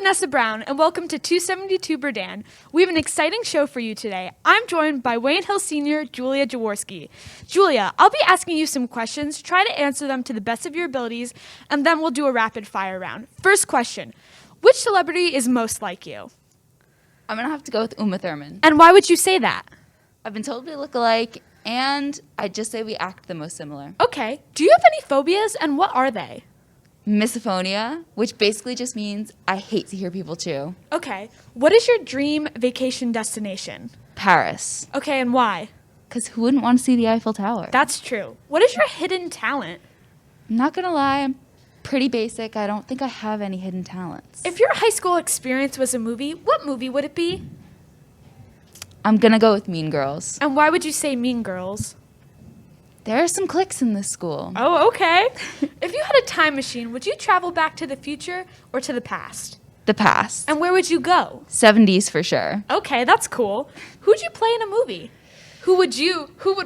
Vanessa Brown, and welcome to 272 Berdan. We have an exciting show for you today. I'm joined by Wayne Hill Senior Julia Jaworski. Julia, I'll be asking you some questions. Try to answer them to the best of your abilities, and then we'll do a rapid fire round. First question, which celebrity is most like you? I'm going to have to go with Uma Thurman. And why would you say that? I've been told we look alike, and I'd just say we act the most similar. Okay, do you have any phobias, and what are they? Misophonia, which basically just means I hate to hear people chew. Okay, what is your dream vacation destination? Paris, Okay, and why? because who wouldn't want to see the Eiffel Tower? That's true. What is your hidden talent? I'm not going to lie, I'm pretty basic. I don't think I have any hidden talents. If your high school experience was a movie, what movie would it be? I'm going to go with Mean Girls. And why would you say Mean Girls? There are some cliques in this school. Oh, okay. If you had a time machine, would you travel back to the future or to the past? The past. And where would you go? 70s for sure. Okay, that's cool. Who'd you play in a movie? Who would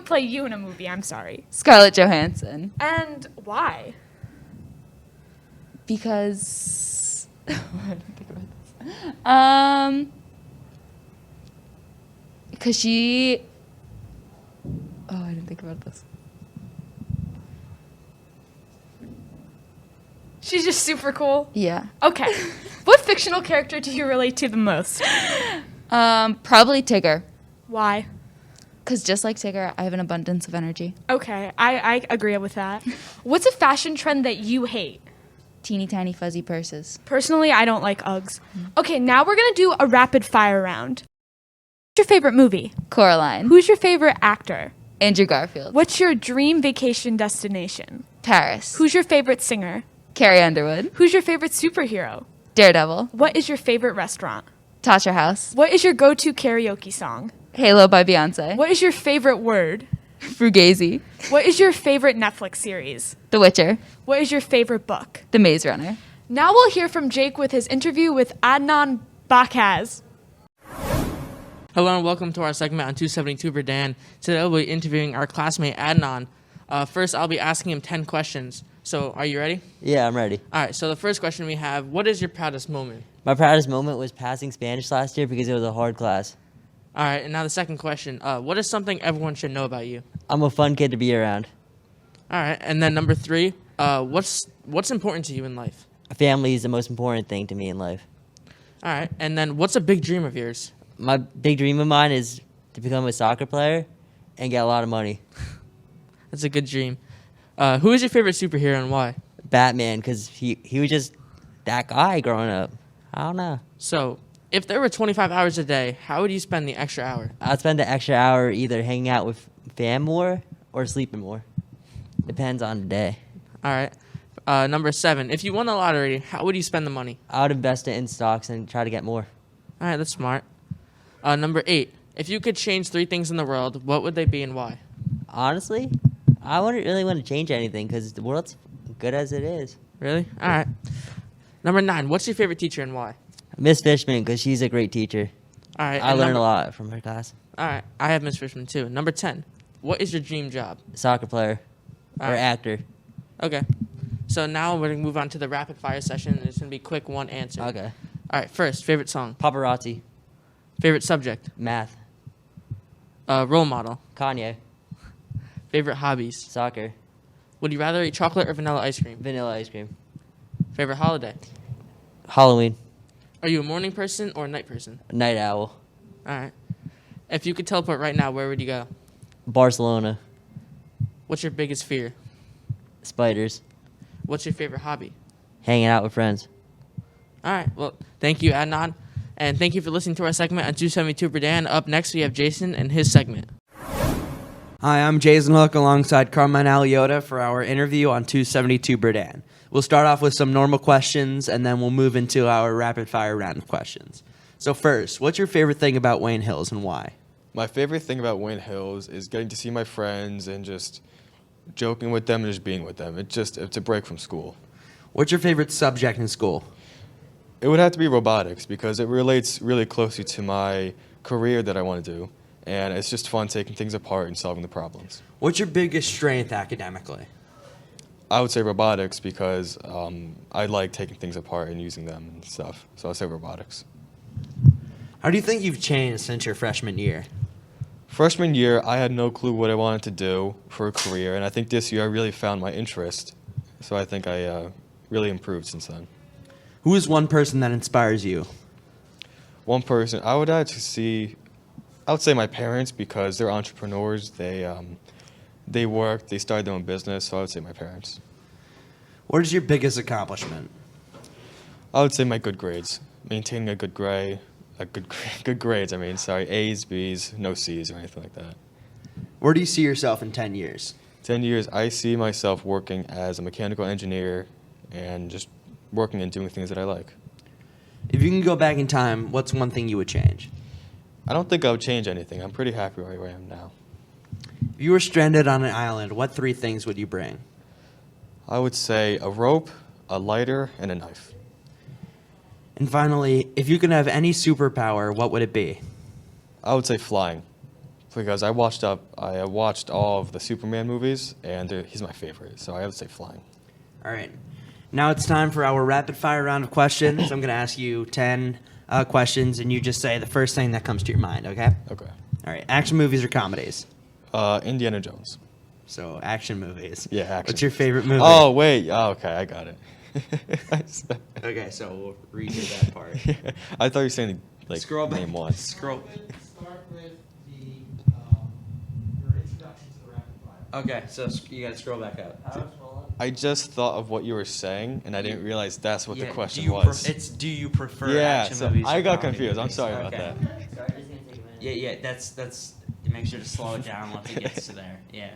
play you in a movie? I'm sorry. Scarlett Johansson. And why? Because I didn't think about this. Because she. Oh, I didn't think about this. She's just super cool. Yeah. Okay. What fictional character do you relate to the most? Probably Tigger. Why? Because just like Tigger, I have an abundance of energy. Okay, I agree with that. What's a fashion trend that you hate? Teeny tiny fuzzy purses. Personally, I don't like Uggs. Okay, now we're going to do a rapid fire round. What's your favorite movie? Coraline. Who's your favorite actor? Andrew Garfield. What's your dream vacation destination? Paris. Who's your favorite singer? Carrie Underwood. Who's your favorite superhero? Daredevil. What is your favorite restaurant? Tatcha House. What is your go-to karaoke song? Halo by Beyonce. What is your favorite word? Fugazi. What is your favorite Netflix series? The Witcher. What is your favorite book? The Maze Runner. Now we'll hear from Jake with his interview with Adnan Bakhaz. Hello and welcome to our segment on 272 Berdan. Today we'll be interviewing our classmate Adnan. First, I'll be asking him 10 questions. So, are you ready? Yeah, I'm ready. All right, so the first question we have, what is your proudest moment? My proudest moment was passing Spanish last year because it was a hard class. All right, and now the second question, what is something everyone should know about you? I'm a fun kid to be around. All right, and then number 3, what's important to you in life? Family is the most important thing to me in life. All right, and then what's a big dream of yours? My big dream of mine is to become a soccer player and get a lot of money. That's a good dream. Who is your favorite superhero and why? Batman, because he was just that guy growing up. I don't know. So, if there were 25 hours a day, how would you spend the extra hour? I'd spend the extra hour either hanging out with fam more or sleeping more. Depends on the day. All right. Number 7, if you won the lottery, how would you spend the money? I would invest it in stocks and try to get more. All right, that's smart. Number 8, if you could change 3 things in the world, what would they be and why? Honestly, I wouldn't really want to change anything because the world's good as it is. Really? All right. Number 9, what's your favorite teacher and why? Miss Fishman, because she's a great teacher. All right. I learned a lot from her class. All right. I have Miss Fishman too. Number 10, what is your dream job? Soccer player All or right. actor. Okay. So now we're going to move on to the rapid fire session. It's going to be quick, one answer. Okay. All right. First, favorite song. Paparazzi. Favorite subject. Math. Role model. Kanye. Favorite hobbies. Soccer. Would you rather eat chocolate or vanilla ice cream? Vanilla ice cream. Favorite holiday. Halloween. Are you a morning person or a night person? Night owl. All right. If you could teleport right now, where would you go? Barcelona. What's your biggest fear? Spiders. What's your favorite hobby? Hanging out with friends. All right. Well, thank you, Adnan. And thank you for listening to our segment on 272 Berdan. Up next, we have Jason and his segment. Hi, I'm Jason Hook alongside Carmine Aliota for our interview on 272 Berdan. We'll start off with some normal questions, and then we'll move into our rapid-fire round of questions. So first, what's your favorite thing about Wayne Hills and why? My favorite thing about Wayne Hills is getting to see my friends and just joking with them and just being with them. It's a break from school. What's your favorite subject in school? It would have to be robotics because it relates really closely to my career that I want to do, and it's just fun taking things apart and solving the problems. What's your biggest strength academically? I would say robotics because I like taking things apart and using them and stuff. So I'll say robotics. How do you think you've changed since your freshman year? Freshman year, I had no clue what I wanted to do for a career, and I think this year I really found my interest. So I think I really improved since then. Who is one person that inspires you? One person, I would say my parents because they're entrepreneurs. They work, they started their own business, so I would say my parents. What is your biggest accomplishment? I would say my good grades, maintaining a good grade. Good grades, A's, B's, no C's or anything like that. Where do you see yourself in 10 years? 10 years, I see myself working as a mechanical engineer and just working and doing things that I like. If you can go back in time, what's one thing you would change? I don't think I would change anything. I'm pretty happy where I am now. If you were stranded on an island, what 3 things would you bring? I would say a rope, a lighter, and a knife. And finally, if you could have any superpower, what would it be? I would say flying, because I watched all of the Superman movies, and he's my favorite, so I would say flying. All right. Now it's time for our rapid fire round of questions. I'm going to ask you 10 questions, and you just say the first thing that comes to your mind, okay? Okay. All right. Action movies or comedies? Indiana Jones. So, action movies. Yeah, action. What's your favorite movie? Oh, wait. Oh, okay, I got it. Okay, so we'll redo that part. I thought you were saying, Scroll back. name one. Scroll. Start with your introduction to the rapid fire. Okay, so you got to scroll back up. I just thought of what you were saying, and I didn't realize that's what the question do you was. do you prefer Yeah, action so movies? I or got comedy confused. I'm movies? sorry about Okay. that. Yeah, that's. Make sure to slow it down once it gets to there. Yeah.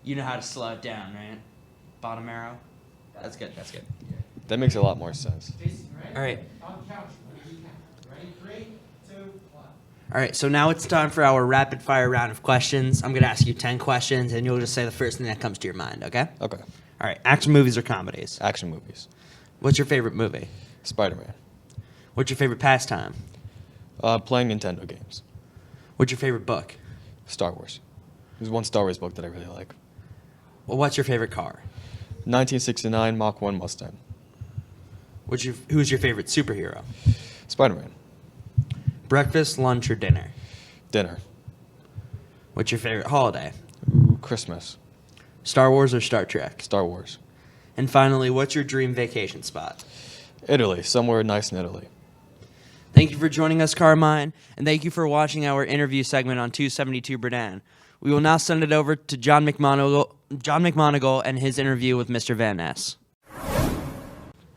You know how to slow it down, right? Bottom arrow. That's good. That's good. That makes a lot more sense. Jason, ready? All right. On the couch. You count. Ready? 3, 2, 1. All right, so now it's time for our rapid fire round of questions. I'm going to ask you 10 questions, and you'll just say the first thing that comes to your mind, okay? Okay. All right, action movies or comedies? Action movies. What's your favorite movie? Spider-Man. What's your favorite pastime? Playing Nintendo games. What's your favorite book? Star Wars. There's one Star Wars book that I really like. Well, what's your favorite car? 1969 Mach 1 Mustang. Who's your favorite superhero? Spider-Man. Breakfast, lunch, or dinner? Dinner. What's your favorite holiday? Ooh, Christmas. Star Wars or Star Trek? Star Wars. And finally, what's your dream vacation spot? Italy. Somewhere nice in Italy. Thank you for joining us, Carmine, and thank you for watching our interview segment on 272 Berdan. We will now send it over to John McMonigal and his interview with Mr. Van Ness.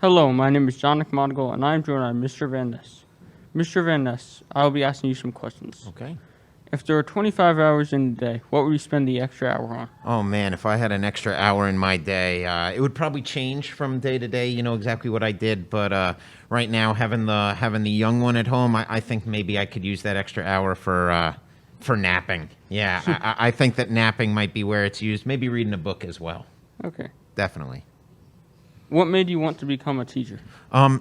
Hello, my name is John McMonigal, and I'm joined by Mr. Van Ness. Mr. Van Ness, I'll be asking you some questions. Okay. If there were 25 hours in the day, what would you spend the extra hour on? Oh man, if I had an extra hour in my day, it would probably change from day to day. You know exactly what I did, but right now having the young one at home, I think maybe I could use that extra hour for napping. Yeah, I think that napping might be where it's used. Maybe reading a book as well. Okay. Definitely. What made you want to become a teacher?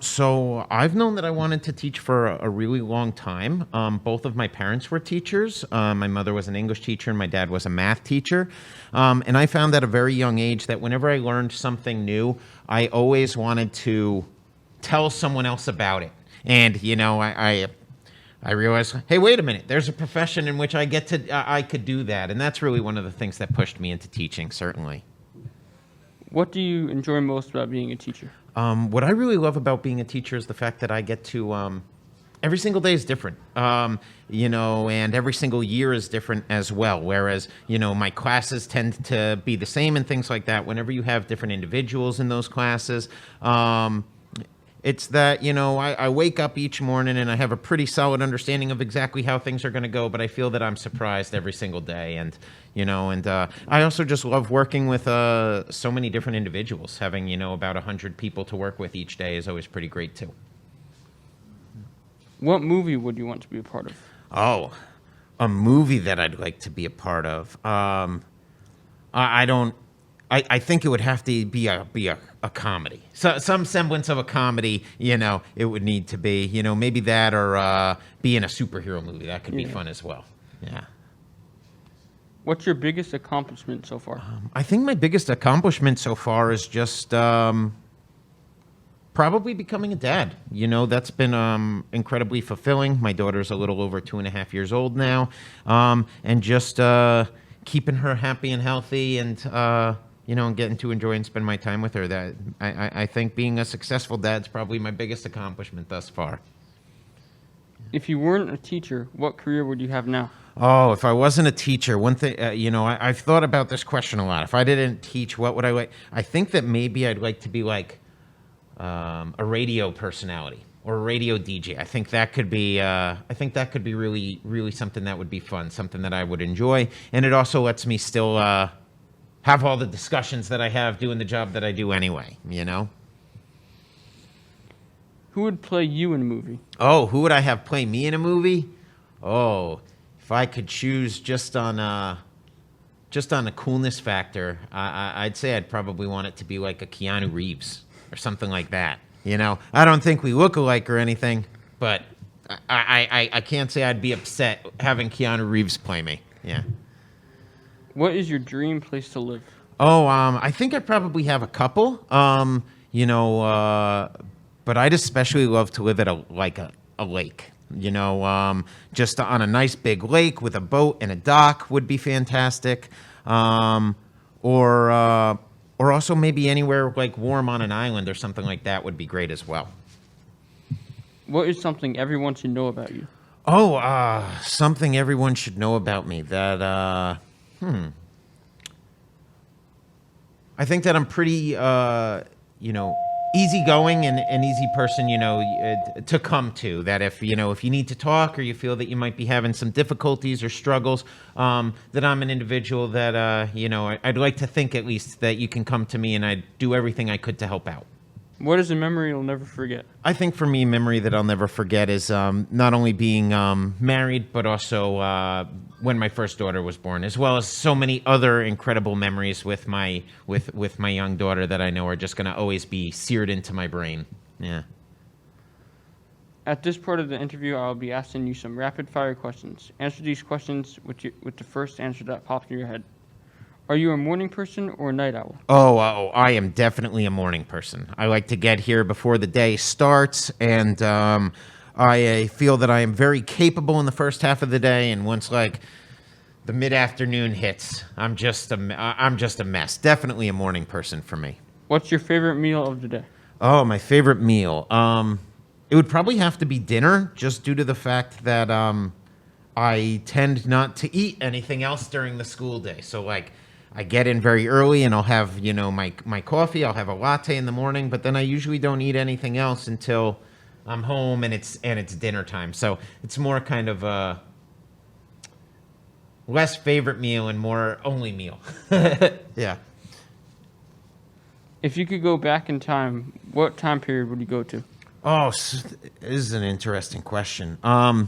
So I've known that I wanted to teach for a really long time. Both of my parents were teachers. My mother was an English teacher and my dad was a math teacher. And I found at a very young age that whenever I learned something new, I always wanted to tell someone else about it. And, you know, I realized, hey, wait a minute, there's a profession in which I could do that. And that's really one of the things that pushed me into teaching, certainly. What do you enjoy most about being a teacher? What I really love about being a teacher is the fact that I get to, every single day is different, you know, and every single year is different as well. Whereas, you know, my classes tend to be the same and things like that. Whenever you have different individuals in those classes, it's that, you know, I wake up each morning and I have a pretty solid understanding of exactly how things are going to go, but I feel that I'm surprised every single day. And, you know, and I also just love working with so many different individuals. Having, you know, about 100 people to work with each day is always pretty great, too. What movie would you want to be a part of? Oh, a movie that I'd like to be a part of. I think it would have to be a comedy. So some semblance of a comedy, you know, it would need to be, you know, maybe that or be in a superhero movie. That could be fun as well. Yeah. What's your biggest accomplishment so far? I think my biggest accomplishment so far is just probably becoming a dad. You know, that's been incredibly fulfilling. My daughter's a little over 2.5 years old now, and just keeping her happy and healthy, and you know, and getting to enjoy and spend my time with her. That I think being a successful dad's probably my biggest accomplishment thus far. If you weren't a teacher, what career would you have now? Oh, if I wasn't a teacher, one thing, you know, I've thought about this question a lot. If I didn't teach, what would I like? I think that maybe I'd like to be like a radio personality or a radio DJ. I think that could be really, really something that would be fun, something that I would enjoy. And it also lets me still have all the discussions that I have doing the job that I do anyway, you know? Who would play you in a movie? Oh, who would I have play me in a movie? Oh, if I could choose just on a coolness factor, I'd say I'd probably want it to be like a Keanu Reeves or something like that. You know, I don't think we look alike or anything, but I can't say I'd be upset having Keanu Reeves play me. Yeah. What is your dream place to live? Oh, I think I probably have a couple. You know, but I'd especially love to live at a lake. You know, just on a nice big lake with a boat and a dock would be fantastic. Or also maybe anywhere like warm on an island or something like that would be great as well. What is something everyone should know about you? Oh, something everyone should know about me that, I think that I'm pretty, you know, easygoing and an easy person, you know, to come to. That if you need to talk or you feel that you might be having some difficulties or struggles, that I'm an individual that, you know, I'd like to think at least that you can come to me and I'd do everything I could to help out. What is a memory you'll never forget? I think for me, a memory that I'll never forget is not only being married, but also when my first daughter was born, as well as so many other incredible memories with my young daughter that I know are just going to always be seared into my brain. Yeah. At this part of the interview, I'll be asking you some rapid-fire questions. Answer these questions with the first answer that pops in your head. Are you a morning person or a night owl? Oh, I am definitely a morning person. I like to get here before the day starts, and I feel that I am very capable in the first half of the day, and once like the mid-afternoon hits, I'm just a mess. Definitely a morning person for me. What's your favorite meal of the day? Oh, my favorite meal. It would probably have to be dinner, just due to the fact that I tend not to eat anything else during the school day. So like, I get in very early and I'll have, you know, my coffee. I'll have a latte in the morning, but then I usually don't eat anything else until I'm home and it's dinner time. So it's more kind of a less favorite meal and more only meal. Yeah. If you could go back in time, what time period would you go to? Oh, this is an interesting question. I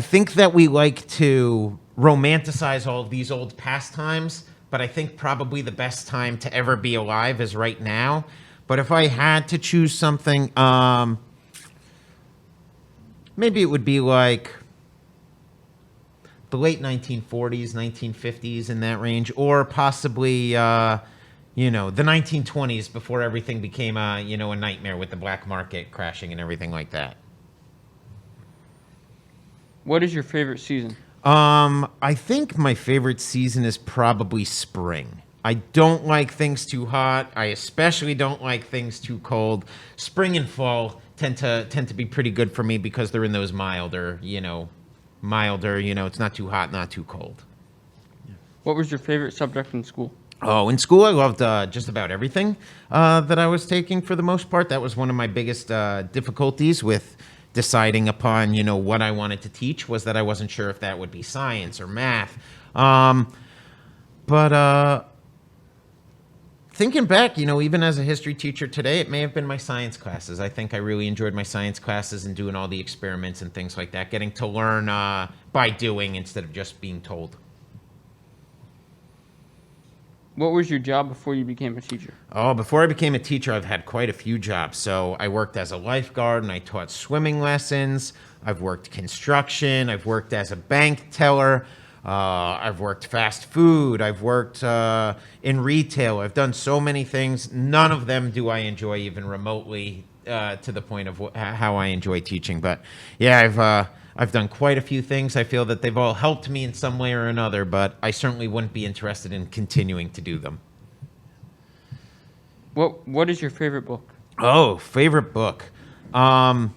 think that we like to romanticize all of these old pastimes, but I think probably the best time to ever be alive is right now. But if I had to choose something, maybe it would be like the late 1940s, 1950s, in that range, or possibly, you know, the 1920s before everything became, you know, a nightmare with the black market crashing and everything like that. What is your favorite season? I think my favorite season is probably spring. I don't like things too hot. I especially don't like things too cold. Spring and fall tend to be pretty good for me because they're in those milder, you know, it's not too hot, not too cold. What was your favorite subject in school? Oh, in school I loved just about everything that I was taking for the most part. That was one of my biggest difficulties with deciding upon, you know, what I wanted to teach, was that I wasn't sure if that would be science or math. But thinking back, you know, even as a history teacher today, it may have been my science classes. I think I really enjoyed my science classes and doing all the experiments and things like that, getting to learn by doing instead of just being told. What was your job before you became a teacher? Oh, before I became a teacher, I've had quite a few jobs. So I worked as a lifeguard and I taught swimming lessons. I've worked construction. I've worked as a bank teller. I've worked fast food. I've worked in retail. I've done so many things. None of them do I enjoy even remotely to the point of how I enjoy teaching. But yeah, I've done quite a few things. I feel that they've all helped me in some way or another, but I certainly wouldn't be interested in continuing to do them. What is your favorite book? Oh, favorite book. I'm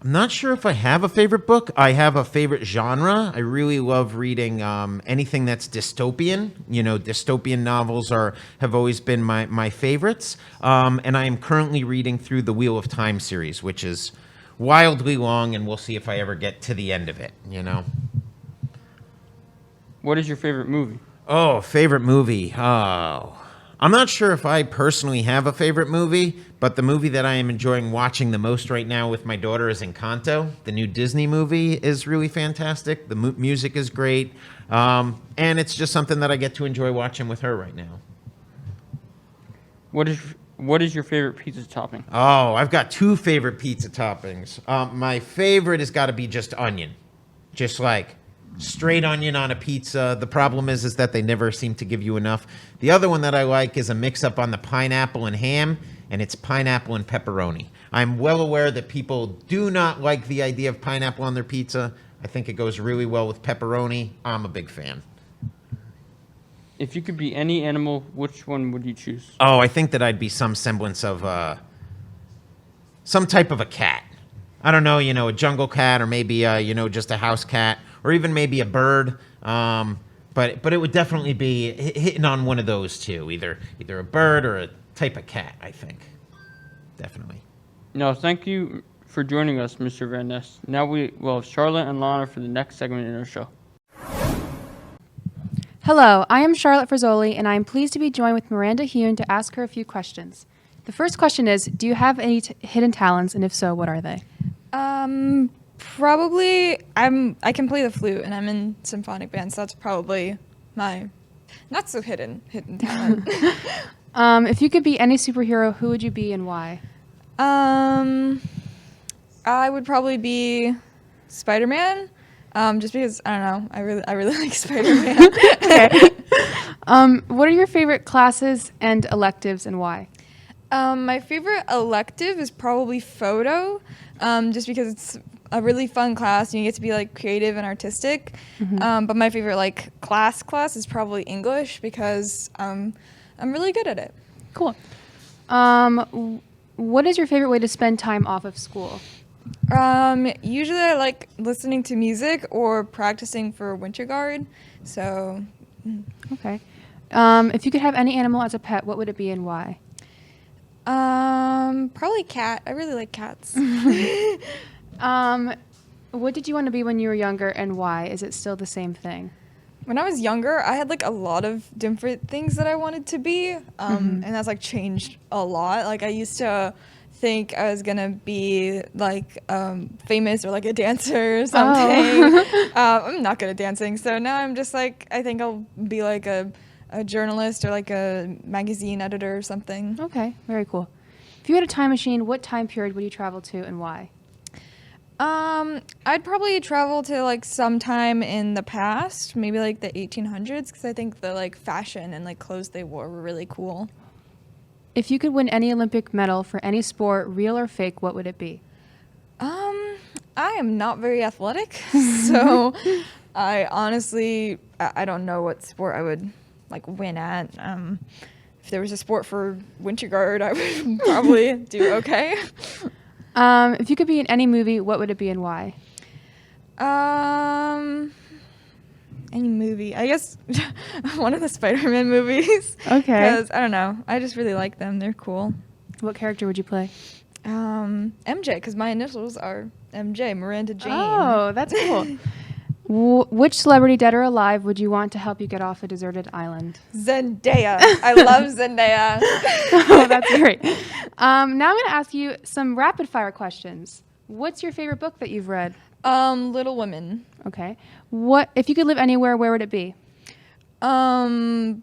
not sure if I have a favorite book. I have a favorite genre. I really love reading anything that's dystopian. Dystopian novels have always been my favorites. And I am currently reading through the Wheel of Time series, which is wildly long, and we'll see if I ever get to the end of it, What is your favorite movie? Oh, favorite movie. Oh. I'm not sure if I personally have a favorite movie, but the movie that I am enjoying watching the most right now with my daughter is Encanto. The new Disney movie is really fantastic. The music is great. And it's just something that I get to enjoy watching with her right now. What is your favorite pizza topping? Oh, I've got two favorite pizza toppings. My favorite has got to be just onion. Just like straight onion on a pizza. The problem is that they never seem to give you enough. The other one that I like is a mix-up on the pineapple and ham, and it's pineapple and pepperoni. I'm well aware that people do not like the idea of pineapple on their pizza. I think it goes really well with pepperoni. I'm a big fan. If you could be any animal, which one would you choose? Oh, I think that I'd be some semblance of some type of a cat. I don't know, a jungle cat, or maybe just a house cat, or even maybe a bird. But it would definitely be hitting on one of those two, either a bird or a type of cat, I think. Definitely. No, thank you for joining us, Mr. Van Ness. Now we will have Charlotte and Lana for the next segment in our show. Hello, I am Charlotte Frizzoli, and I am pleased to be joined with Miranda Hune to ask her a few questions. The first question is, do you have any hidden talents, and if so, what are they? Probably I can play the flute, and I'm in symphonic band, so that's probably my not so hidden talent. If you could be any superhero, who would you be and why? I would probably be Spider-Man, just because I don't know, I really like Spider-Man. Okay. What are your favorite classes and electives, and why? My favorite elective is probably photo, just because it's a really fun class and you get to be like creative and artistic. Mm-hmm. But my favorite class is probably English because I'm really good at it. Cool. What is your favorite way to spend time off of school? Usually I like listening to music or practicing for winter guard. So. Okay. If you could have any animal as a pet, what would it be and why? Probably cat. I really like cats. What did you want to be when you were younger and why? Is it still the same thing? When I was younger, I had a lot of different things that I wanted to be, and that's changed a lot. I used to think I was gonna be famous or a dancer or something. I'm not good at dancing, so now I'm just I think I'll be a journalist or a magazine editor or something. Okay, very cool. If you had a time machine, what time period would you travel to and why? I'd probably travel to sometime in the past, maybe the 1800s, because I think the fashion and clothes they wore were really cool. If you could win any Olympic medal for any sport, real or fake, what would it be? I am not very athletic, so I honestly I don't know what sport I would win at. If there was a sport for winter guard, I would probably do okay. If you could be in any movie, what would it be and why? Any movie. I guess one of the Spider-Man movies. Okay. Because, I don't know, I just really like them. They're cool. What character would you play? MJ, because my initials are MJ, Miranda Jane. Oh, that's cool. Which celebrity, dead or alive, would you want to help you get off a deserted island? Zendaya. I love Zendaya. Oh, that's great. Now I'm going to ask you some rapid fire questions. What's your favorite book that you've read? Little Women. Okay. What if you could live anywhere, where would it be? Canada?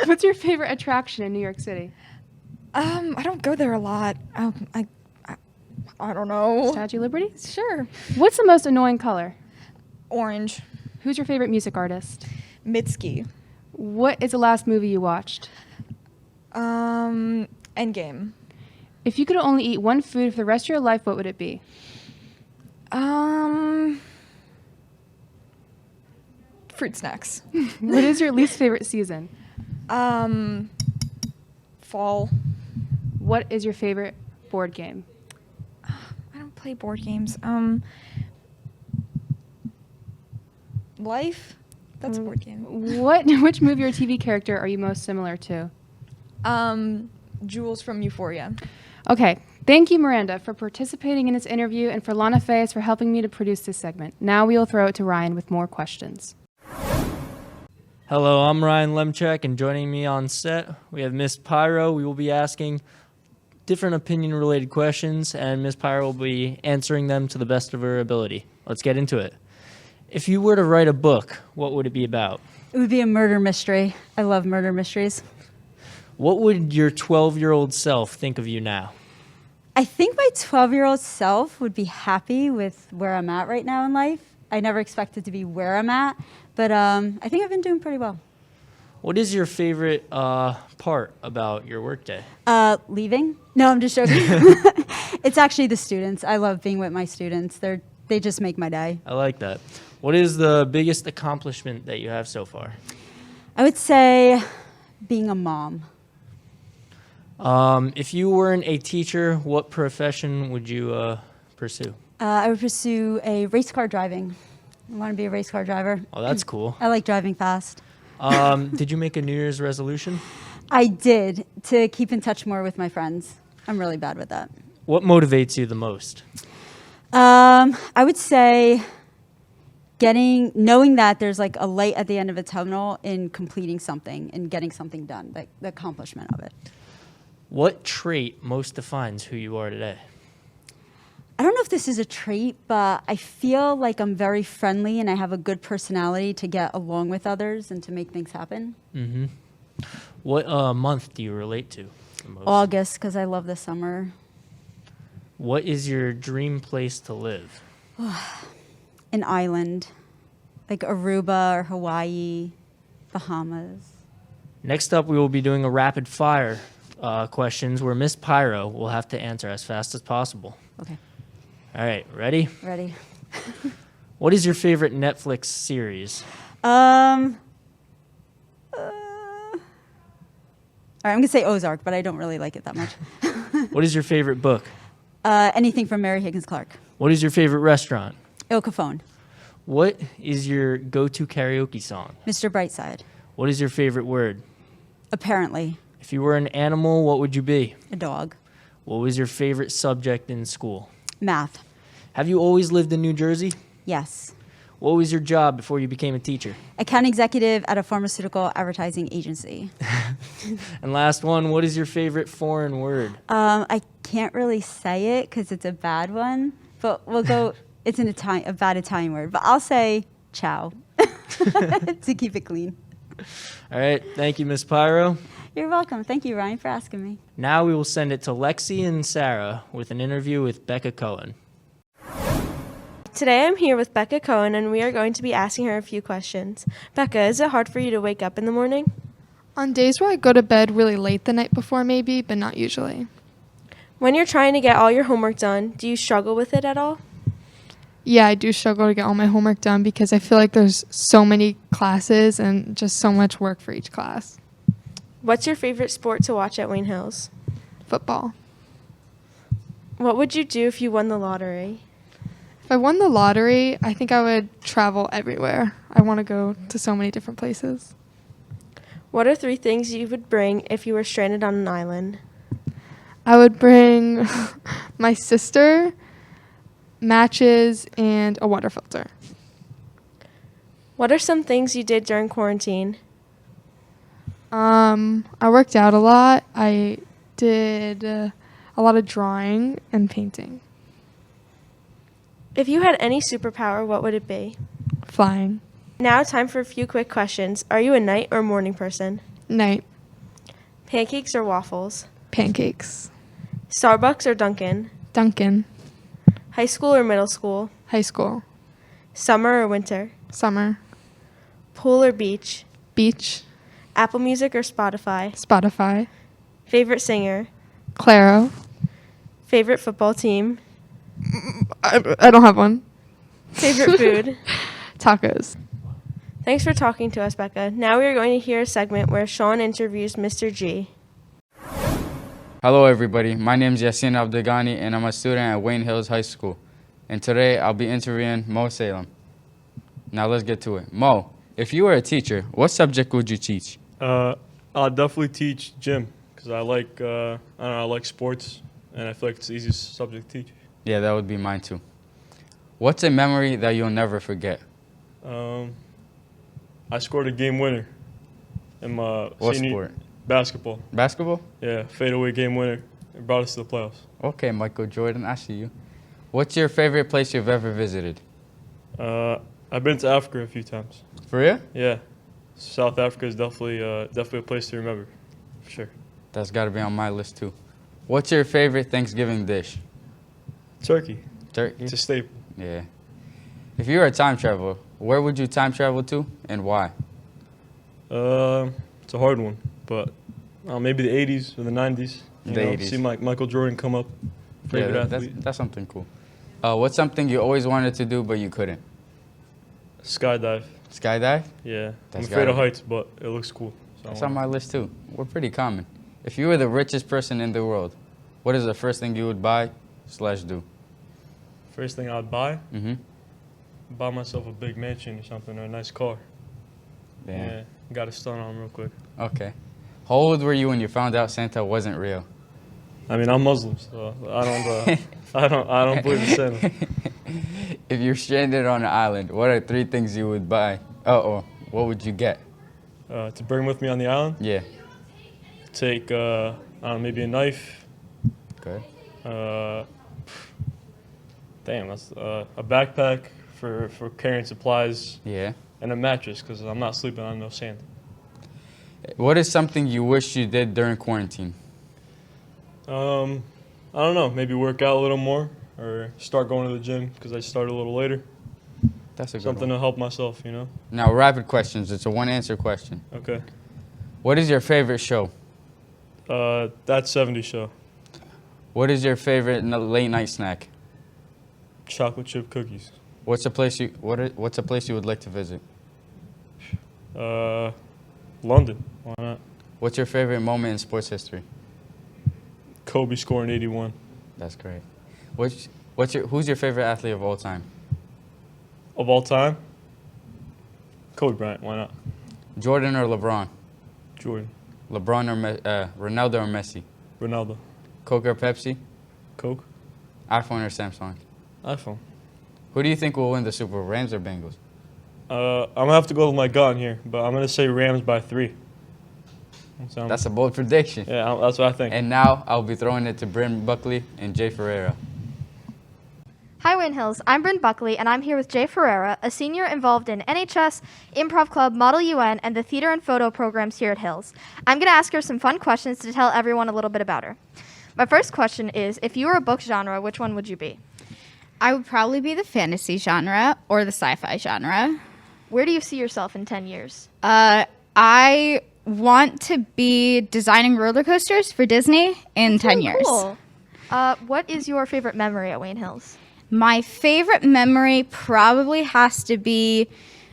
What's your favorite attraction in New York City? I don't go there a lot. I don't know. Statue of Liberty? Sure. What's the most annoying color? Orange. Who's your favorite music artist? Mitski. What is the last movie you watched? Endgame. If you could only eat one food for the rest of your life, what would it be? Fruit snacks. What is your least favorite season? Fall. What is your favorite board game? I don't play board games. Life? That's a board game. Which movie or TV character are you most similar to? Jules from Euphoria. Okay. Thank you, Miranda, for participating in this interview and for Lana Fayes for helping me to produce this segment. Now we will throw it to Ryan with more questions. Hello, I'm Ryan Lemchek, and joining me on set, we have Miss Pyro. We will be asking different opinion-related questions, and Miss Pyro will be answering them to the best of her ability. Let's get into it. If you were to write a book, what would it be about? It would be a murder mystery. I love murder mysteries. What would your 12-year-old self think of you now? I think my 12-year-old self would be happy with where I'm at right now in life. I never expected to be where I'm at, but I think I've been doing pretty well. What is your favorite part about your workday? Leaving? No, I'm just joking. It's actually the students. I love being with my students. They just make my day. I like that. What is the biggest accomplishment that you have so far? I would say being a mom. If you weren't a teacher, what profession would you pursue? I would pursue a race car driving. I want to be a race car driver. Oh, that's cool. I like driving fast. Did you make a New Year's resolution? I did, to keep in touch more with my friends. I'm really bad with that. What motivates you the most? I would say knowing that there's like a light at the end of a tunnel in completing something and getting something done, like the accomplishment of it. What trait most defines who you are today? I don't know if this is a trait, but I feel like I'm very friendly and I have a good personality to get along with others and to make things happen. Mm-hmm. What month do you relate to the most? August, because I love the summer. What is your dream place to live? An island, like Aruba or Hawaii, Bahamas. Next up, we will be doing a rapid fire questions where Miss Pyro will have to answer as fast as possible. Okay. All right, ready? Ready. What is your favorite Netflix series? All right, I'm going to say Ozark, but I don't really like it that much. What is your favorite book? Anything from Mary Higgins Clark. What is your favorite restaurant? Il Capone. What is your go-to karaoke song? Mr. Brightside. What is your favorite word? Apparently. If you were an animal, what would you be? A dog. What was your favorite subject in school? Math. Have you always lived in New Jersey? Yes. What was your job before you became a teacher? Account executive at a pharmaceutical advertising agency. And last one, what is your favorite foreign word? I can't really say it because it's a bad one, but we'll go, it's a bad Italian word, but I'll say ciao to keep it clean. All right, thank you, Miss Pyro. You're welcome. Thank you, Ryan, for asking me. Now we will send it to Lexi and Sarah with an interview with Becca Cohen. Today I'm here with Becca Cohen, and we are going to be asking her a few questions. Becca, is it hard for you to wake up in the morning? On days where I go to bed really late the night before, maybe, but not usually. When you're trying to get all your homework done, do you struggle with it at all? Yeah, I do struggle to get all my homework done because I feel like there's so many classes and just so much work for each class. What's your favorite sport to watch at Wayne Hills? Football. What would you do if you won the lottery? If I won the lottery, I think I would travel everywhere. I want to go to so many different places. What are 3 things you would bring if you were stranded on an island? I would bring my sister, matches, and a water filter. What are some things you did during quarantine? I worked out a lot. I did a lot of drawing and painting. If you had any superpower, what would it be? Flying. Now time for a few quick questions. Are you a night or morning person? Night. Pancakes or waffles? Pancakes. Starbucks or Dunkin'? Duncan. High school or middle school? High school. Summer or winter? Summer. Pool or beach? Beach. Apple Music or Spotify? Spotify. Favorite singer? Claro. Favorite football team? I don't have one. Favorite food? Tacos. Thanks for talking to us, Becca. Now we are going to hear a segment where Sean interviews Mr. G. Hello everybody, my name is Yasin Abdegani and I'm a student at Wayne Hills High School. And today I'll be interviewing Mo Salem. Now let's get to it. Mo, if you were a teacher, what subject would you teach? I'll definitely teach gym because I like I like sports and I feel like it's the easiest subject to teach. Yeah, that would be mine too. What's a memory that you'll never forget? I scored a game winner in my What senior sport? basketball. Basketball? Yeah, fadeaway game winner. It brought us to the playoffs. Okay, Michael Jordan, I see you. What's your favorite place you've ever visited? I've been to Africa a few times. For real? Yeah, South Africa is definitely a place to remember, for sure. That's got to be on my list too. What's your favorite Thanksgiving dish? Turkey. Turkey? It's a staple. Yeah. If you were a time traveler, where would you time travel to and why? It's a hard one, but maybe the 80s or the 90s. You The know, 80s. see Michael Jordan come up. Favorite Yeah, athlete. that's something cool. What's something you always wanted to do but you couldn't? Skydive. Skydive? Yeah. That's I'm afraid of gotta be- heights, but it looks cool. So I That's on wanna- my list too. We're pretty common. If you were the richest person in the world, what is the first thing you would buy/do? First thing I'd buy, Mm-hmm. buy myself a big mansion or something, or a nice car. Damn. Yeah, got a stun on real quick. Okay. How old were you when you found out Santa wasn't real? I mean, I'm Muslim, so I don't believe in Santa. If you're stranded on an island, what are 3 things you would buy? Oh, what would you get? To bring with me on the island, Yeah. take I don't know, maybe a knife. Good. That's a backpack for carrying supplies. Yeah. And a mattress because I'm not sleeping on no sand. What is something you wish you did during quarantine? I don't know. Maybe work out a little more or start going to the gym because I started a little later. That's a good Something one. to help myself, you know. Now, rapid questions. It's a 1-answer question. Okay. What is your favorite show? That 70s show. What is your favorite late night snack? Chocolate chip cookies. What's a place you would like to visit? London. Why not? What's your favorite moment in sports history? Kobe scoring 81. That's great. Who's your favorite athlete of all time? Of all time? Kobe Bryant. Why not? Jordan or LeBron? Jordan. LeBron or Ronaldo or Messi? Ronaldo. Coke or Pepsi? Coke. iPhone or Samsung? iPhone. Who do you think will win the Super Bowl, Rams or Bengals? I'm gonna have to go with my gun here, but I'm gonna say Rams by 3. That's a bold prediction. Yeah, that's what I think. And now I'll be throwing it to Bryn Buckley and Jay Ferreira. Hi, Wayne Hills. I'm Bryn Buckley, and I'm here with Jay Ferreira, a senior involved in NHS, Improv Club, Model UN, and the theater and photo programs here at Hills. I'm going to ask her some fun questions to tell everyone a little bit about her. My first question is, if you were a book genre, which one would you be? I would probably be the fantasy genre or the sci-fi genre. Where do you see yourself in 10 years? I want to be designing roller coasters for Disney in 10 years. Cool. What is your favorite memory at Wayne Hills? My favorite memory probably has to be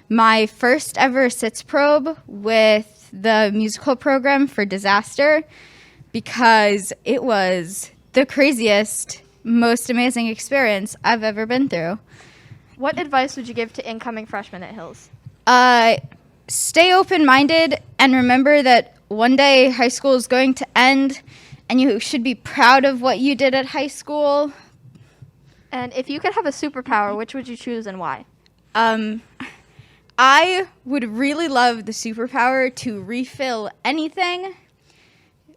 my first ever SITS probe with the musical program for Disaster, because it was the craziest, most amazing experience I've ever been through. What advice would you give to incoming freshmen at Hills? Stay open-minded and remember that one day high school is going to end and you should be proud of what you did at high school. And if you could have a superpower, which would you choose and why? I would really love the superpower to refill anything.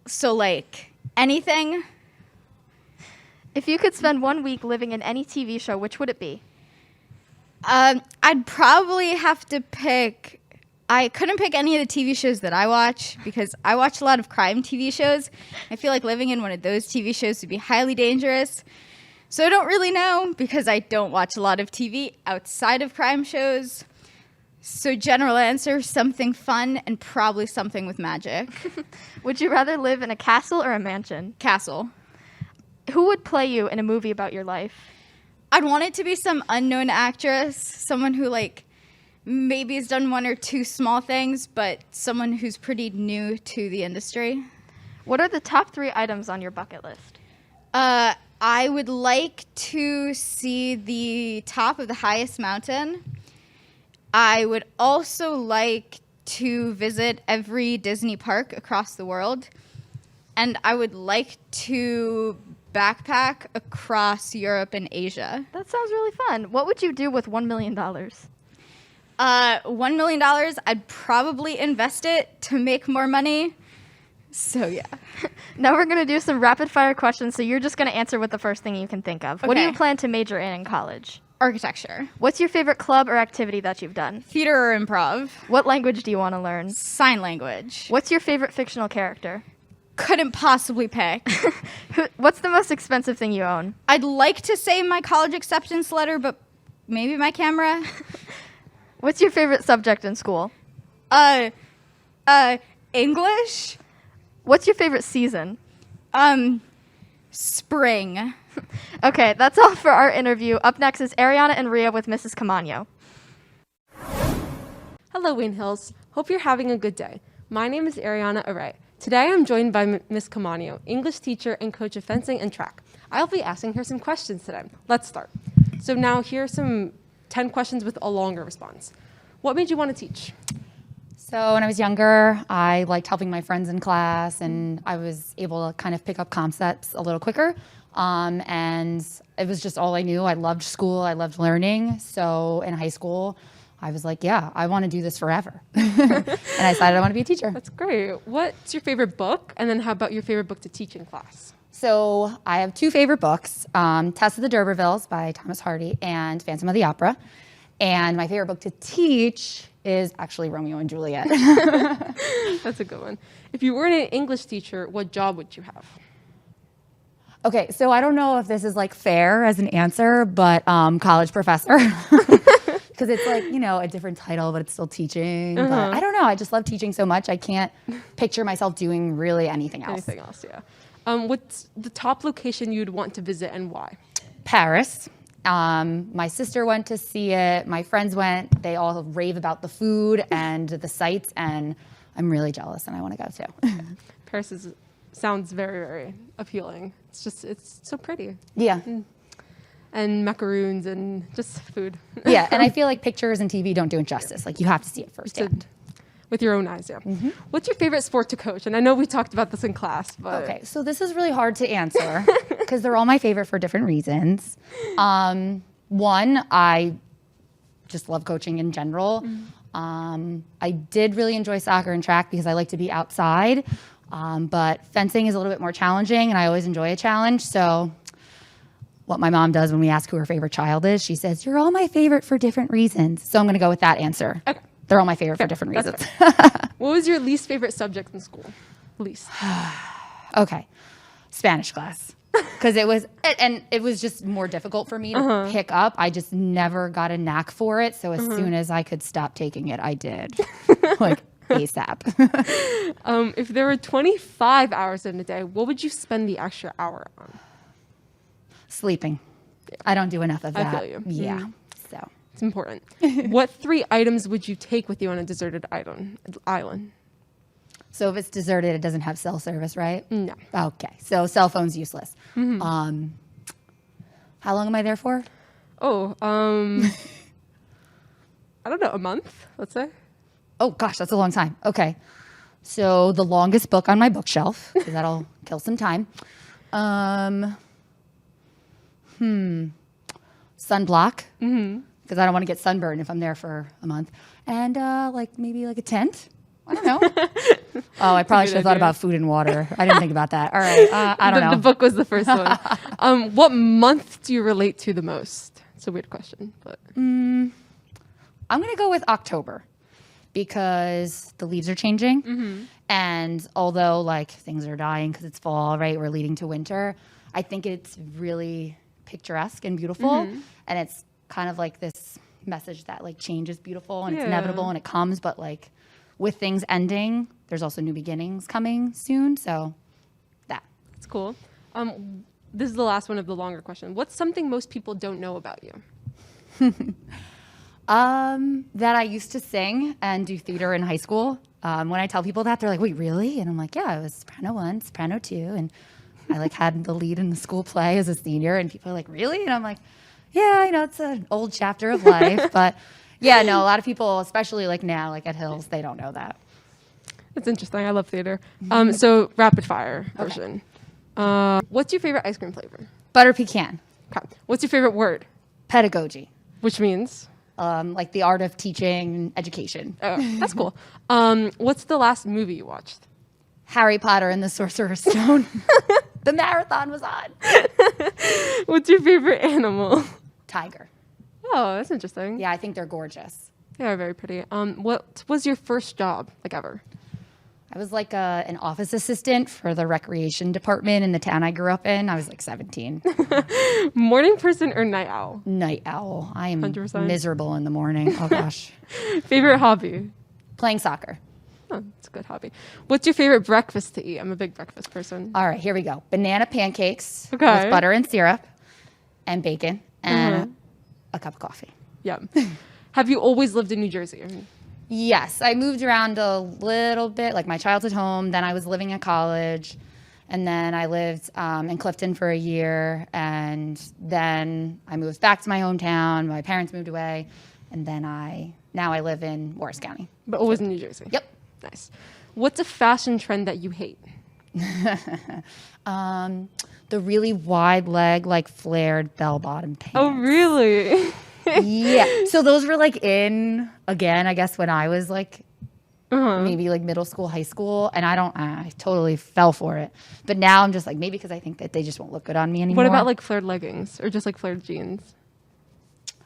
So, like, anything. If you could spend 1 week living in any TV show, which would it be? I'd probably have to pick... I couldn't pick any of the TV shows that I watch because I watch a lot of crime TV shows. I feel like living in one of those TV shows would be highly dangerous. So I don't really know because I don't watch a lot of TV outside of crime shows. So general answer, something fun and probably something with magic. Would you rather live in a castle or a mansion? Castle. Who would play you in a movie about your life? I'd want it to be some unknown actress, someone who like maybe has done one or two small things, but someone who's pretty new to the industry. What are the top 3 items on your bucket list? I would like to see the top of the highest mountain. I would also like to visit every Disney park across the world. And I would like to backpack across Europe and Asia. That sounds really fun. What would you do with $1 million? $1 million, I'd probably invest it to make more money. So, yeah. Now we're going to do some rapid fire questions, so you're just going to answer with the first thing you can think of. What do you Okay. plan to major in college? Architecture. What's your favorite club or activity that you've done? Theater or improv. What language do you want to learn? Sign language. What's your favorite fictional character? Couldn't possibly pick. What's the most expensive thing you own? I'd like to say my college acceptance letter, but maybe my camera. What's your favorite subject in school? English. What's your favorite season? Spring. Okay, that's all for our interview. Up next is Ariana and Ria with Mrs. Camano. Hello, Wayne Hills. Hope you're having a good day. My name is Ariana Array. Today I'm joined by Miss Camano, English teacher and coach of fencing and track. I'll be asking her some questions today. Let's start. So now here are some 10 questions with a longer response. What made you want to teach? So when I was younger, I liked helping my friends in class, and I was able to kind of pick up concepts a little quicker. And it was just all I knew. I loved school. I loved learning. So in high school, I was like, yeah, I want to do this forever. And I decided I want to be a teacher. That's great. What's your favorite book? And then how about your favorite book to teach in class? So I have 2 favorite books, Tess of the D'Urbervilles by Thomas Hardy and Phantom of the Opera. And my favorite book to teach is actually Romeo and Juliet. That's a good one. If you weren't an English teacher, what job would you have? Okay, so I don't know if this is like fair as an answer, but college professor. Because it's like, you know, a different title, but it's still teaching. But I don't know. I just love teaching so much. I can't picture myself doing really anything else. Anything else, yeah. What's the top location you'd want to visit and why? Paris. My sister went to see it. My friends went. They all rave about the food and the sights, and I'm really jealous, and I want to go too. Paris sounds very, very appealing. It's so pretty. Yeah. And macaroons and just food. Yeah, and I feel like pictures and TV don't do it justice. Like, you have to see it firsthand. With your own eyes, yeah. What's your favorite sport to coach? And I know we talked about this in class, but... Okay, so this is really hard to answer because they're all my favorite for different reasons. One, I just love coaching in general. I did really enjoy soccer and track because I like to be outside, but fencing is a little bit more challenging, and I always enjoy a challenge. So what my mom does when we ask who her favorite child is, she says, "You're all my favorite for different reasons." So I'm going to go with that answer. Okay. They're all my favorite for different reasons. What was your least favorite subject in school? Least. Okay. Spanish class. Because it was just more difficult for me to pick up. I just never got a knack for it. So as soon as I could stop taking it, I did. Like ASAP. If there were 25 hours in a day, what would you spend the extra hour on? Sleeping. I don't do enough of that. I feel you. Yeah. So it's important. What 3 items would you take with you on a deserted island? So if it's deserted, it doesn't have cell service, right? No. Okay. So cell phone's useless. How long am I there for? Oh, I don't know, a month, let's say. Oh gosh, that's a long time. Okay. So the longest book on my bookshelf, because that'll kill some time. Sunblock, because I don't want to get sunburned if I'm there for a month. And maybe a tent. I don't know. Oh, I probably should have thought about food and water. I didn't think about that. All right. I don't know. The book was the first one. What month do you relate to the most? It's a weird question, but I'm going to go with October because the leaves are changing. And although things are dying because it's fall, right? We're leading to winter. I think it's really picturesque and beautiful. Mhm. And it's kind of like this message that like change is beautiful and it's Yeah. inevitable and it comes, but like with things ending, there's also new beginnings coming soon. So that. It's cool. This is the last one of the longer question. What's something most people don't know about you? That I used to sing and do theater in high school. When I tell people that, they're like, wait, really? And I'm like, yeah, I was soprano 1, soprano 2. And I like had the lead in the school play as a senior. And people are like, really? And I'm like, yeah, I know it's an old chapter of life. But yeah, no, a lot of people, especially like now, like at Hills, they don't know that. That's interesting. I love theater. So rapid fire version. What's your favorite ice cream flavor? Butter pecan. Okay. What's your favorite word? Pedagogy. Which means? Like the art of teaching education. Oh, that's cool. What's the last movie you watched? Harry Potter and the Sorcerer's Stone. The marathon was on. What's your favorite animal? Tiger. Oh, that's interesting. Yeah, I think they're gorgeous. They are very pretty. What was your first job, like ever? I was like an office assistant for the recreation department in the town I grew up in. I was like 17. Morning person or night owl? Night owl. I am 100%. miserable in the morning. Oh gosh. Favorite hobby? Playing soccer. Oh, it's a good hobby. What's your favorite breakfast to eat? I'm a big breakfast person. All right, here we go. Banana pancakes Okay. with butter and syrup and bacon and a cup of coffee. Yeah. Have you always lived in New Jersey? Yes, I moved around a little bit, like my childhood home. Then I was living at college. And then I lived in Clifton for a year. And then I moved back to my hometown. My parents moved away. And then now I live in Morris County. But always in New Jersey? Yep. Nice. What's a fashion trend that you hate? The really wide leg, like flared bell-bottom pants. Oh, really? Yeah. So those were like in, again, I guess when I was like maybe like middle school, high school. And I totally fell for it. But now I'm just like, maybe because I think that they just won't look good on me anymore. What about like flared leggings or just like flared jeans?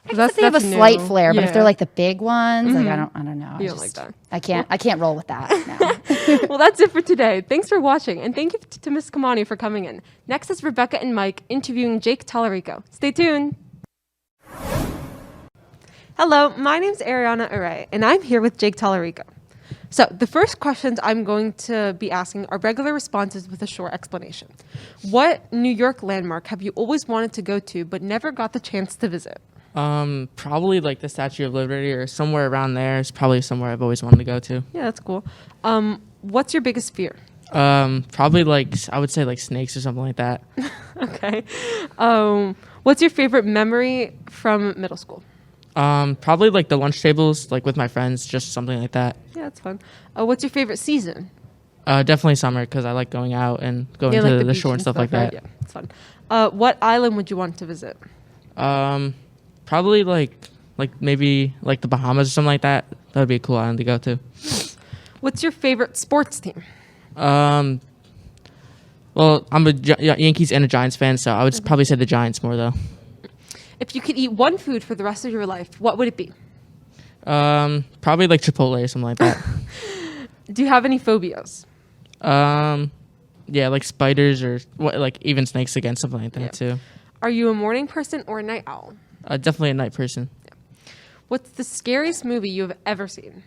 I guess they have a slight flare, but if they're Yeah. like the big ones, like I Mhm. don't know. You don't like that. I can't roll with that now. Well, that's it for today. Thanks for watching, and thank you to Miss Kamani for coming in. Next is Rebecca and Mike interviewing Jake Tallarico. Stay tuned. Hello, my name's Ariana Aray, and I'm here with Jake Tallarico. So the first questions I'm going to be asking are regular responses with a short explanation. What New York landmark have you always wanted to go to but never got the chance to visit? Probably like the Statue of Liberty or somewhere around there is probably somewhere I've always wanted to go to. Yeah, that's cool. What's your biggest fear? Probably like I would say like snakes or something like that. Okay. What's your favorite memory from middle school? Probably like the lunch tables, like with my friends, just something like that. Yeah, that's fun. What's your favorite season? Definitely summer because I like going out and going Yeah, to like the beach shore and stuff like right? that. Yeah, it's fun. What island would you want to visit? Probably like maybe like the Bahamas or something like that. That would be a cool island to go to. What's your favorite sports team? Well, I'm a Yankees and a Giants fan, so I would probably say the Giants more though. If you could eat one food for the rest of your life, what would it be? Probably like Chipotle or something like that. Do you have any phobias? Yeah, like spiders or like even snakes again, something like that too. Are you a morning person or a night owl? Definitely a night person. What's the scariest movie you have ever seen?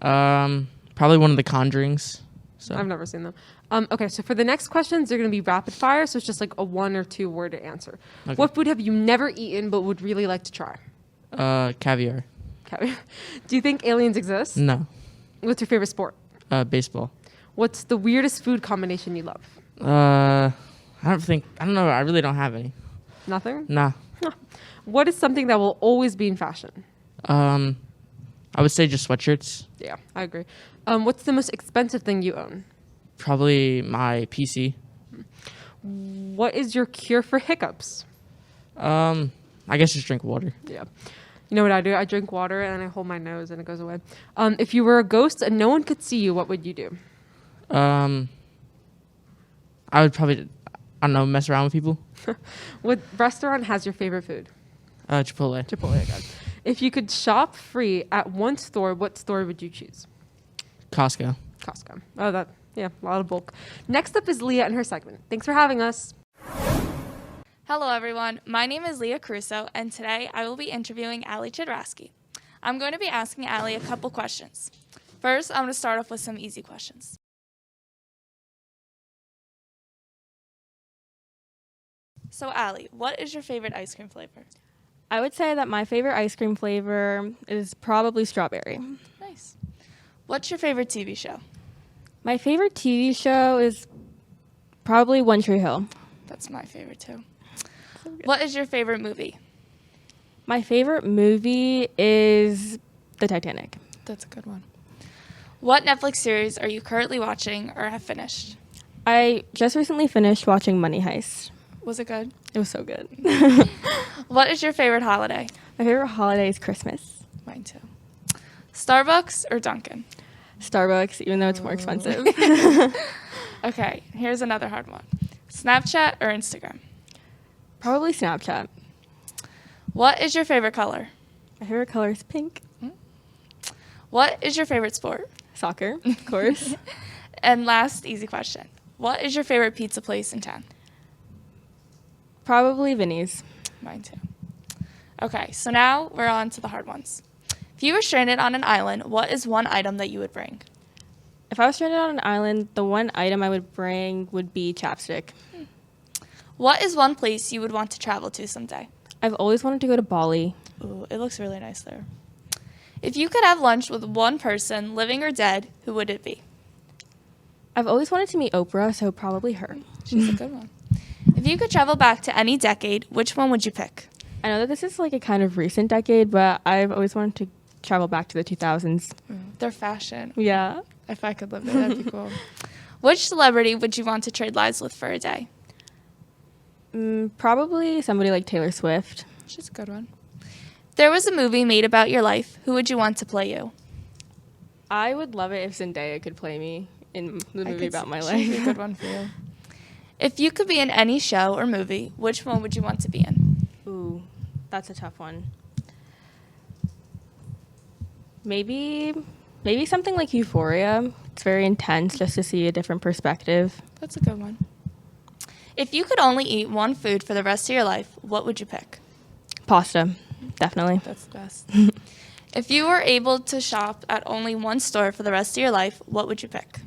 Probably one of the Conjurings. So I've never seen them. Okay, so for the next questions, they're going to be rapid fire, so it's just like a 1 or 2 word answer. Okay. What food have you never eaten but would really like to try? Caviar. Okay. Do you think aliens exist? No. What's your favorite sport? Baseball. What's the weirdest food combination you love? I don't know. I really don't have any. Nothing? Nah. What is something that will always be in fashion? I would say just sweatshirts. Yeah, I agree. What's the most expensive thing you own? Probably my PC. What is your cure for hiccups? I guess just drink water. Yeah. You know what I do? I drink water and I hold my nose and it goes away. If you were a ghost and no one could see you, what would you do? I would probably, I don't know, mess around with people. What restaurant has your favorite food? Chipotle. Chipotle again. If you could shop free at one store, what store would you choose? Costco. Costco. Oh, a lot of bulk. Next up is Leah and her segment. Thanks for having us. Hello, everyone. My name is Leah Crusoe, and today I will be interviewing Allie Chidrowski. I'm going to be asking Allie a couple questions. First, I'm going to start off with some easy questions. So, Allie, what is your favorite ice cream flavor? I would say that my favorite ice cream flavor is probably strawberry. Nice. What's your favorite TV show? My favorite TV show is probably One Tree Hill. That's my favorite, too. What is your favorite movie? My favorite movie is The Titanic. That's a good one. What Netflix series are you currently watching or have finished? I just recently finished watching Money Heist. Was it good? It was so good. What is your favorite holiday? My favorite holiday is Christmas. Mine too. Starbucks or Dunkin'? Starbucks, even though it's more expensive. Okay, here's another hard one. Snapchat or Instagram? Probably Snapchat. What is your favorite color? My favorite color is pink. What is your favorite sport? Soccer, of course. And last easy question. What is your favorite pizza place in town? Probably Vinny's. Mine too. Okay, so now we're on to the hard ones. If you were stranded on an island, what is one item that you would bring? If I was stranded on an island, the one item I would bring would be chapstick. What is one place you would want to travel to someday? I've always wanted to go to Bali. Ooh, it looks really nice there. If you could have lunch with one person, living or dead, who would it be? I've always wanted to meet Oprah, so probably her. She's a good one. If you could travel back to any decade, which one would you pick? I know that this is like a kind of recent decade, but I've always wanted to travel back to the 2000s. Their fashion. Yeah. If I could live there, that'd be cool. Which celebrity would you want to trade lives with for a day? Probably somebody like Taylor Swift. She's a good one. If there was a movie made about your life, who would you want to play you? I would love it if Zendaya could play me in the movie about my She'd life. be a good one for you. If you could be in any show or movie, which one would you want to be in? Ooh, that's a tough one. Maybe something like Euphoria. It's very intense just to see a different perspective. That's a good one. If you could only eat one food for the rest of your life, what would you pick? Pasta, definitely. That's the best. If you were able to shop at only one store for the rest of your life, what would you pick?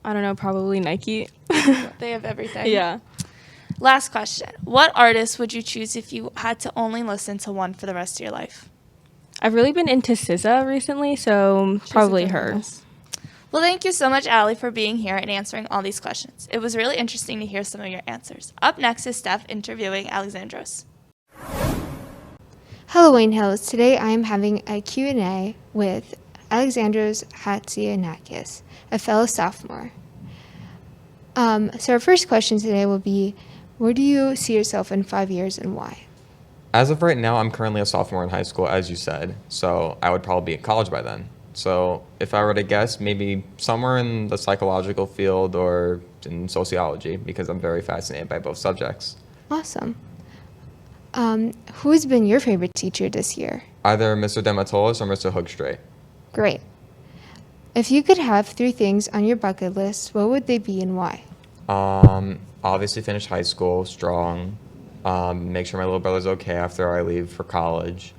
I don't know, probably Nike. They have everything. Yeah. Last question. What artist would you choose if you had to only listen to one for the rest of your life? I've really been into SZA recently, so probably her. Well, thank you so much, Allie, for being here and answering all these questions. It was really interesting to hear some of your answers. Up next is Steph interviewing Alexandros. Hello, Wayne Hills. Today I am having a Q&A with Alexandros Hatzianakis, a fellow sophomore. So our first question today will be, where do you see yourself in 5 years and why? As of right now, I'm currently a sophomore in high school, as you said, so I would probably be in college by then. So if I were to guess, maybe somewhere in the psychological field or in sociology, because I'm very fascinated by both subjects. Awesome. Who has been your favorite teacher this year? Either Mr. Dematolis or Mr. Hoogstrait. Great. If you could have 3 things on your bucket list, what would they be and why? Obviously finish high school strong, make sure my little brother's okay after I leave for college,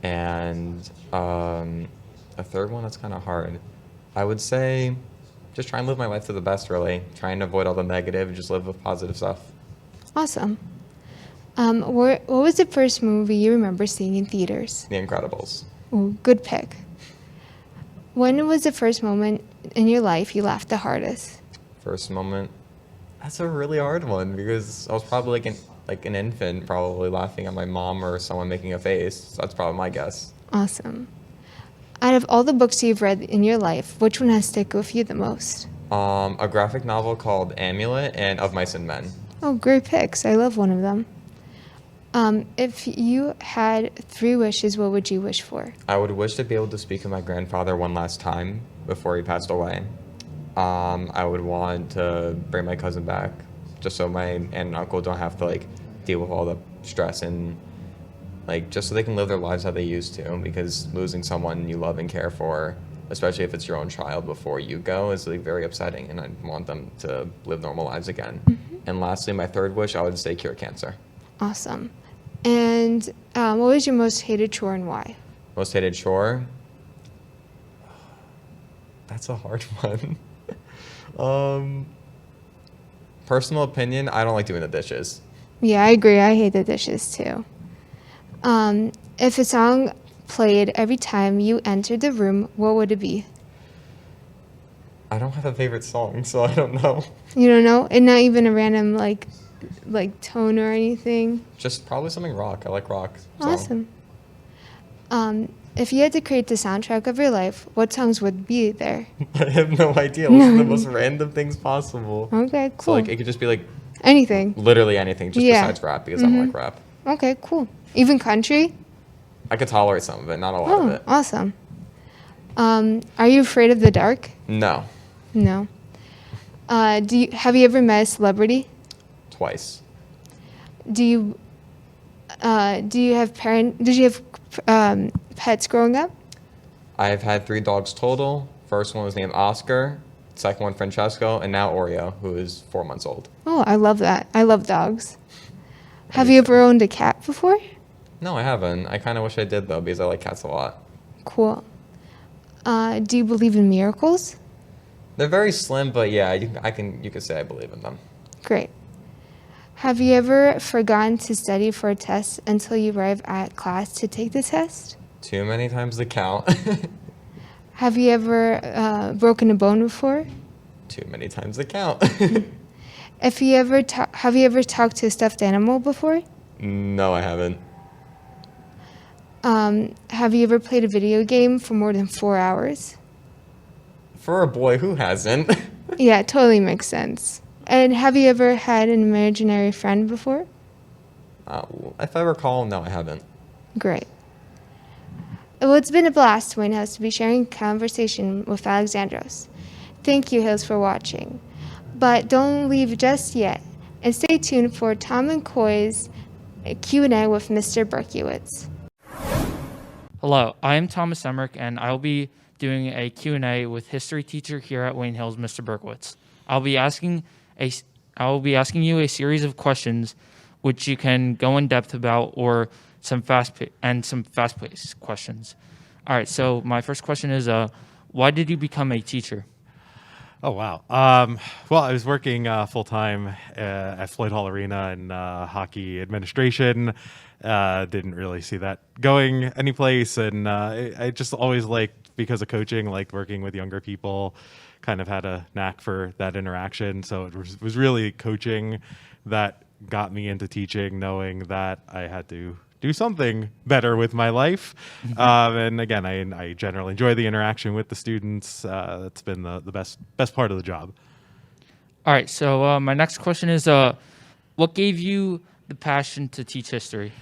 and a third one that's kind of hard. I would say just try and live my life to the best, really. Try and avoid all the negative, just live with positive stuff. Awesome. What was the first movie you remember seeing in theaters? The Incredibles. Ooh, good pick. When was the first moment in your life you laughed the hardest? First moment. That's a really hard one because I was probably like an infant, probably laughing at my mom or someone making a face. So that's probably my guess. Awesome. Out of all the books you've read in your life, which one has stuck with you the most? A graphic novel called Amulet and Of Mice and Men. Oh, great picks. I love one of them. If you had 3 wishes, what would you wish for? I would wish to be able to speak with my grandfather one last time before he passed away. I would want to bring my cousin back just so my aunt and uncle don't have to like deal with all the stress and like just so they can live their lives how they used to, because losing someone you love and care for especially if it's your own child before you go, is like very upsetting, and I want them to live normal lives again. And lastly, my third wish, I would say cure cancer. Awesome. And what was your most hated chore and why? Most hated chore? That's a hard one. Personal opinion, I don't like doing the dishes. Yeah, I agree. I hate the dishes too. If a song played every time you entered the room, what would it be? I don't have a favorite song, so I don't know. You don't know? And not even a random like tone or anything? Just probably something rock. I like rock. Song. Awesome. If you had to create the soundtrack of your life, what songs would be there? I have no idea. Listen to the most random things possible. Okay, So cool. like it could just be like Anything. literally anything, just Yeah. besides rap because I don't Mhm. like rap. Okay, cool. Even country? I could tolerate some of it, not a lot of Oh, it. awesome. Are you afraid of the dark? No, No. Have you ever met a celebrity? twice. Do you have Did you have pets growing up? I've had 3 dogs total. First one was named Oscar, second one Francesco, and now Oreo, who is 4 months old. Oh, I love that. I love dogs. Have you ever owned a cat before? No, I haven't. I kind of wish I did though because I like cats a lot. Cool. Do you believe in miracles? They're very slim, but yeah, you could say I believe in them. Great. Have you ever forgotten to study for a test until you arrive at class to take the test? Too many times to count. Have you ever broken a bone before? Too many times to count. Have you ever talked to a stuffed animal before? No, I haven't. Have you ever played a video game for more than 4 hours? For a boy, who hasn't? Yeah, it totally makes sense. And have you ever had an imaginary friend before? If I recall, no, I haven't. Great. Well, it's been a blast, Wayne House, to be sharing conversation with Alexandros. Thank you, Hills, for watching. But don't leave just yet, and stay tuned for Tom and Coy's Q&A with Mr. Berkowitz. Hello, I am Thomas Emmerich, and I will be doing a Q&A with history teacher here at Wayne Hills, Mr. Berkowitz. I will be asking you a series of questions which you can go in depth about, or some fast-paced questions. All right, so my first question is, why did you become a teacher? Oh, wow. Well, I was working full-time at Floyd Hall Arena in hockey administration. Didn't really see that going anyplace. And I just always liked, because of coaching, liked working with younger people, kind of had a knack for that interaction. So it was really coaching that got me into teaching, knowing that I had to do something better with my life. And again, I generally enjoy the interaction with the students. That's been the best part of the job. All right, so my next question is, what gave you the passion to teach history?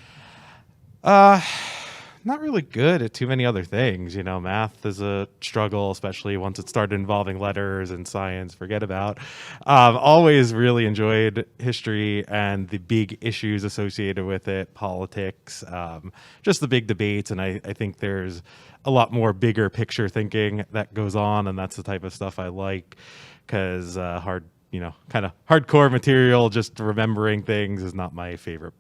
Not really good at too many other things. You know, math is a struggle, especially once it started involving letters, and science, forget about. Always really enjoyed history and the big issues associated with it, politics, just the big debates. And I think there's a lot more bigger picture thinking that goes on, and that's the type of stuff I like, because kind of hardcore material, just remembering things, is not my favorite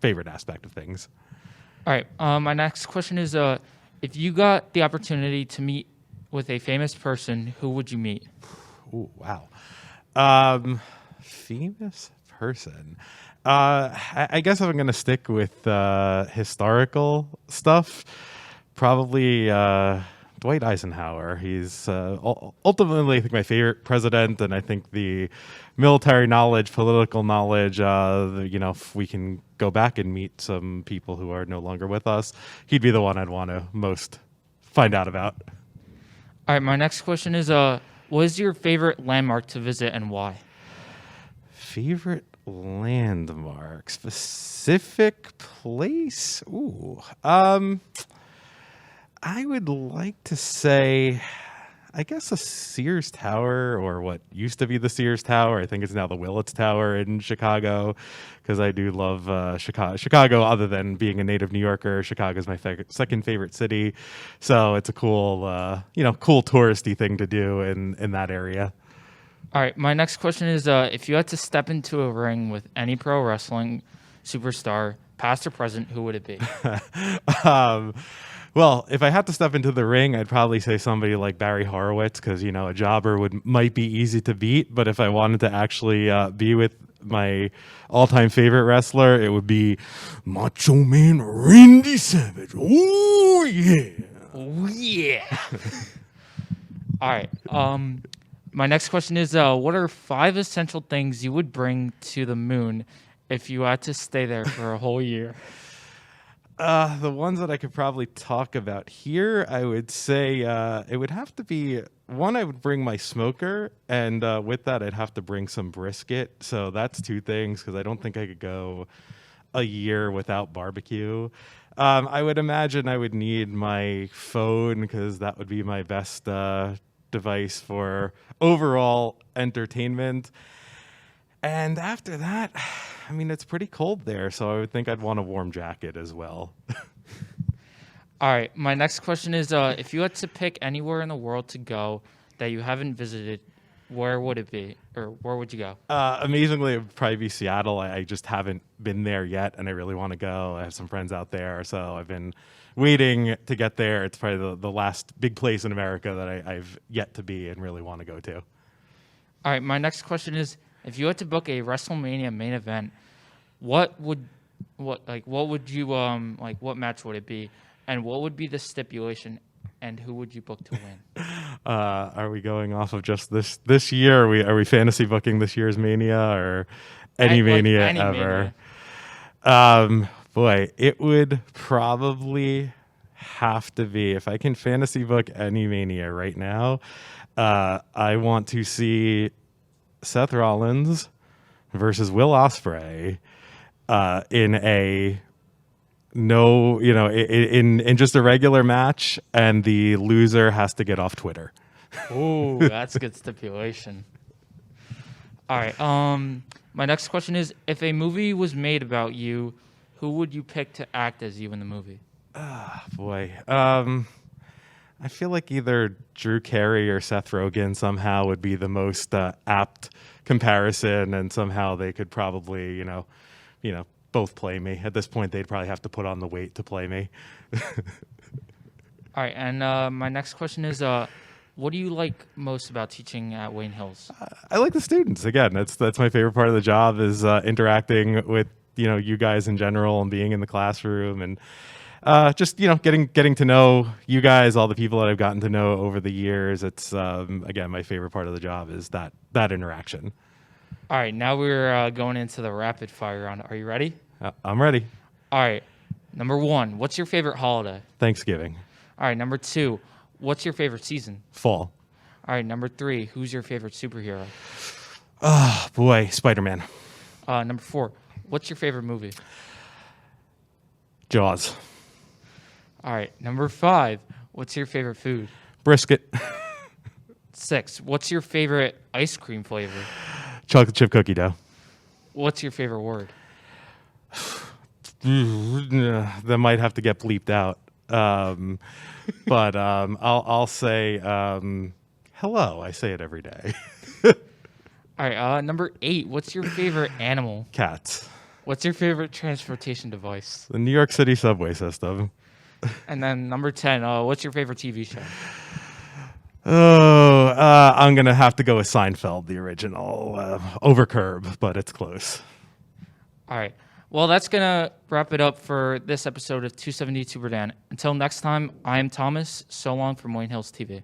aspect of things. All right, my next question is, if you got the opportunity to meet with a famous person, who would you meet? Ooh, wow. Famous person. I guess if I'm going to stick with historical stuff, probably Dwight Eisenhower. He's ultimately, I think, my favorite president, and I think the military knowledge, political knowledge, if we can go back and meet some people who are no longer with us, he'd be the one I'd want to most find out about. All right, my next question is, what is your favorite landmark to visit and why? Favorite landmark? Specific place? Ooh. I would like to say, I guess a Sears Tower, or what used to be the Sears Tower. I think it's now the Willits Tower in Chicago, because I do love Chicago. Other than being a native New Yorker, Chicago is my second favorite city, so it's a cool, cool touristy thing to do in that area. All right, my next question is: if you had to step into a ring with any pro wrestling superstar, past or present, who would it be? Well, if I had to step into the ring, I'd probably say somebody like Barry Horowitz, because a jobber might be easy to beat. But if I wanted to actually be with my all-time favorite wrestler, it would be Macho Man Randy Savage. Oh yeah, oh yeah. All right. My next question is: what are 5 essential things you would bring to the moon if you had to stay there for a whole year? The ones that I could probably talk about here, I would say it would have to be one. I would bring my smoker, and with that, I'd have to bring some brisket. So that's 2 things, because I don't think I could go a year without barbecue. I would imagine I would need my phone, because that would be my best device for overall entertainment. And after that, I mean, it's pretty cold there, so I would think I'd want a warm jacket as well. All right, my next question is, if you had to pick anywhere in the world to go that you haven't visited, where would it be, or where would you go? Amazingly, it would probably be Seattle. I just haven't been there yet, and I really want to go. I have some friends out there, so I've been waiting to get there. It's probably the last big place in America that I've yet to be and really want to go to. All right, my next question is: if you had to book a WrestleMania main event, what match would it be, and what would be the stipulation, and who would you book to win? Are we going off of just this year? Are we fantasy booking this year's Mania, or any Mania any ever? Mania. Boy, it would probably have to be, if I can fantasy book any Mania right now, I want to see Seth Rollins versus Will Ospreay in just a regular match, and the loser has to get off Twitter. Ooh, that's a good stipulation. All right. My next question is: if a movie was made about you, who would you pick to act as you in the movie? Boy. I feel like either Drew Carey or Seth Rogen somehow would be the most apt comparison, and somehow they could probably, both play me. At this point, they'd probably have to put on the weight to play me. All right, and my next question is, what do you like most about teaching at Wayne Hills? I like the students. Again, that's my favorite part of the job, is interacting with you guys in general, and being in the classroom, and just getting to know you guys, all the people that I've gotten to know over the years. It's again, my favorite part of the job is that interaction. All right, now we're going into the rapid fire round. Are you ready? I'm ready. All right, number 1, what's your favorite holiday? Thanksgiving. All right, number 2, what's your favorite season? Fall. All right, number 3, who's your favorite superhero? Oh boy, Spider-Man. Number 4, what's your favorite movie? Jaws. All right, number 5, what's your favorite food? Brisket. 6, what's your favorite ice cream flavor? Chocolate chip cookie dough. What's your favorite word? That might have to get bleeped out. But I'll say hello. I say it every day. All right, number 8, what's your favorite animal? Cats. What's your favorite transportation device? The New York City subway system. And then number 10, what's your favorite TV show? Oh, I'm going to have to go with Seinfeld, the original. Over Curb, but it's close. All right. Well, that's going to wrap it up for this episode of 272 Berdan. Until next time, I am Thomas. So long from Wayne Hills TV.